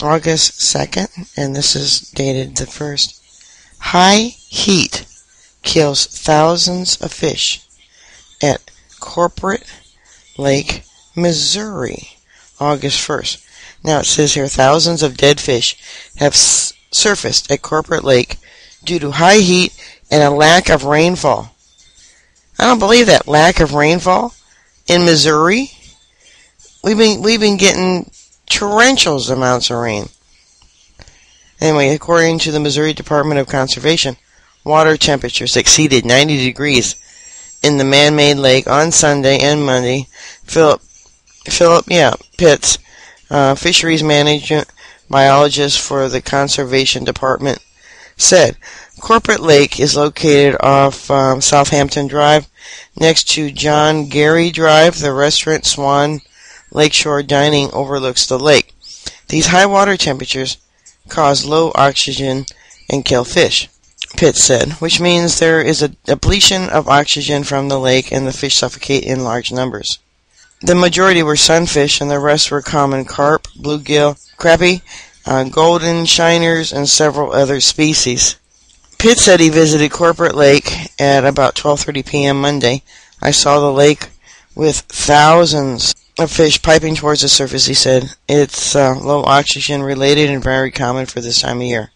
August 2nd, and this is dated the 1st. High heat kills thousands of fish at Corporate Lake, Missouri, August 1st. Now it says here thousands of dead fish have surfaced at Corporate Lake due to high heat and a lack of rainfall. I don't believe that. Lack of rainfall in Missouri? We've been getting torrential amounts of rain. Anyway, according to the Missouri Department of Conservation, water temperatures exceeded 90 degrees in the man-made lake on Sunday and Monday. Philip Pitts, fisheries management biologist for the Conservation Department, said Corporate Lake is located off Southampton Drive next to John Gary Drive. The restaurant Swan Lakeshore Dining overlooks the lake. These high water temperatures cause low oxygen and kill fish, Pitts said, which means there is a depletion of oxygen from the lake and the fish suffocate in large numbers. The majority were sunfish and the rest were common carp, bluegill, crappie, golden shiners, and several other species. Pitts said he visited Corporate Lake at about 12:30 p.m. Monday. I saw the lake with thousands of fish piping towards the surface, he said. It's low oxygen related and very common for this time of year.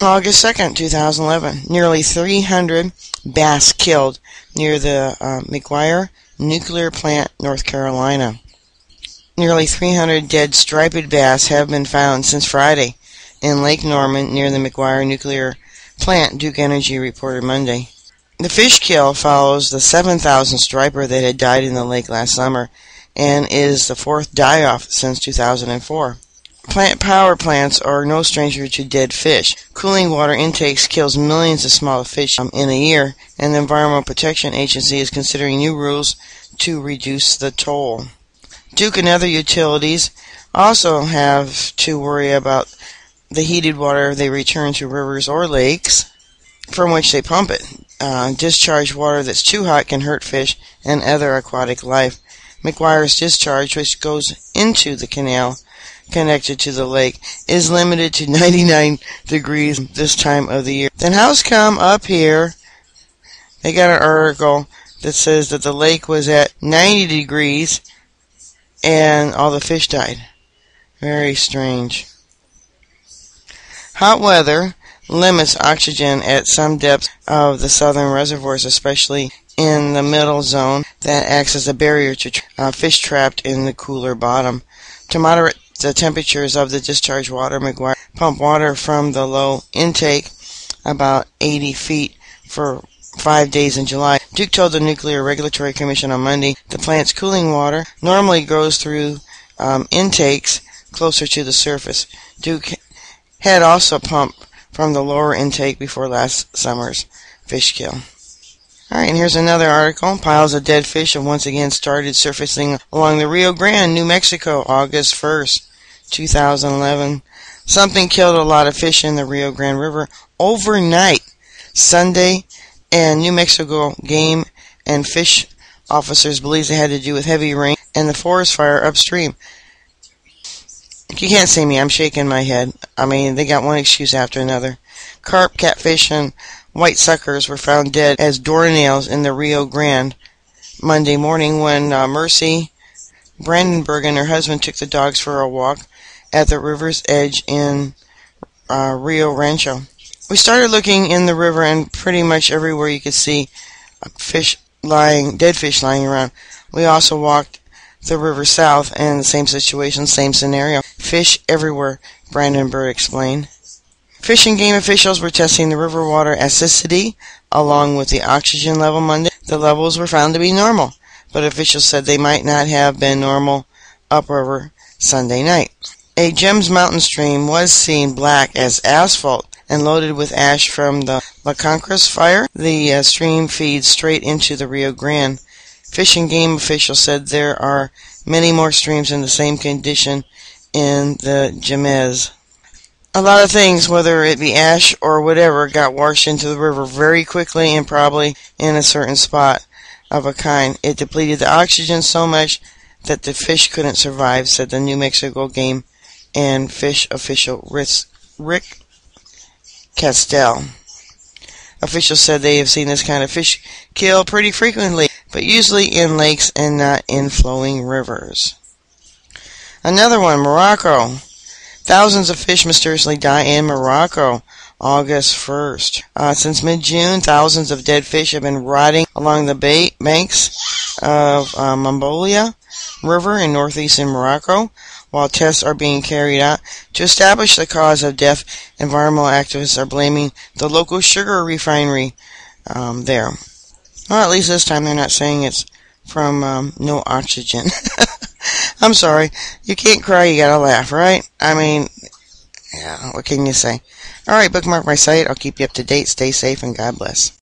August 2nd, 2011. Nearly 300 bass killed near the McGuire nuclear plant, North Carolina. Nearly 300 dead striped bass have been found since Friday in Lake Norman near the McGuire nuclear plant, Duke Energy reported Monday. The fish kill follows the 7,000 striper that had died in the lake last summer and is the fourth die-off since 2004. Power plants are no stranger to dead fish. Cooling water intakes kills millions of small fish in a year, and the Environmental Protection Agency is considering new rules to reduce the toll. Duke and other utilities also have to worry about the heated water they return to rivers or lakes from which they pump it. Discharged water that's too hot can hurt fish and other aquatic life. McGuire's discharge, which goes into the canal connected to the lake, is limited to 99 degrees this time of the year. Then how's come up here they got an article that says that the lake was at 90 degrees and all the fish died? Very strange. Hot weather limits oxygen at some depths of the southern reservoirs, especially in the middle zone that acts as a barrier to fish trapped in the cooler bottom. To moderate the temperatures of the discharged water, McGuire pumped water from the low intake about 80 feet for 5 days in July. Duke told the Nuclear Regulatory Commission on Monday the plant's cooling water normally goes through intakes closer to the surface. Duke had also pumped from the lower intake before last summer's fish kill. Alright, and here's another article. Piles of dead fish have once again started surfacing along the Rio Grande, New Mexico, August 1st, 2011. Something killed a lot of fish in the Rio Grande River overnight Sunday, and New Mexico game and fish officers believe it had to do with heavy rain and the forest fire upstream. You can't see me, I'm shaking my head. I mean, they got one excuse after another. Carp, catfish, and white suckers were found dead as doornails in the Rio Grande Monday morning when Mercy Brandenburg and her husband took the dogs for a walk at the river's edge in Rio Rancho. We started looking in the river, and pretty much everywhere you could see dead fish lying around. We also walked the river south, and the same situation, same scenario. Fish everywhere, Brandenburg explained. Fish and game officials were testing the river water acidity along with the oxygen level Monday. The levels were found to be normal, but officials said they might not have been normal upriver Sunday night. A Gems Mountain stream was seen black as asphalt and loaded with ash from the La Concras fire. The stream feeds straight into the Rio Grande. Fish and game officials said there are many more streams in the same condition in the Gems. A lot of things, whether it be ash or whatever, got washed into the river very quickly and probably in a certain spot of a kind. It depleted the oxygen so much that the fish couldn't survive, said the New Mexico game and fish official Rick Castell. Officials said they have seen this kind of fish kill pretty frequently, but usually in lakes and not in flowing rivers. Another one, Morocco. Thousands of fish mysteriously die in Morocco, August 1st. Since mid-June, thousands of dead fish have been rotting along the banks of Mambolia River in northeastern Morocco, while tests are being carried out to establish the cause of death. Environmental activists are blaming the local sugar refinery there. Well, at least this time they're not saying it's from no oxygen. I'm sorry. You can't cry, you gotta laugh, right? I mean, yeah, what can you say? Alright, bookmark my site. I'll keep you up to date. Stay safe and God bless.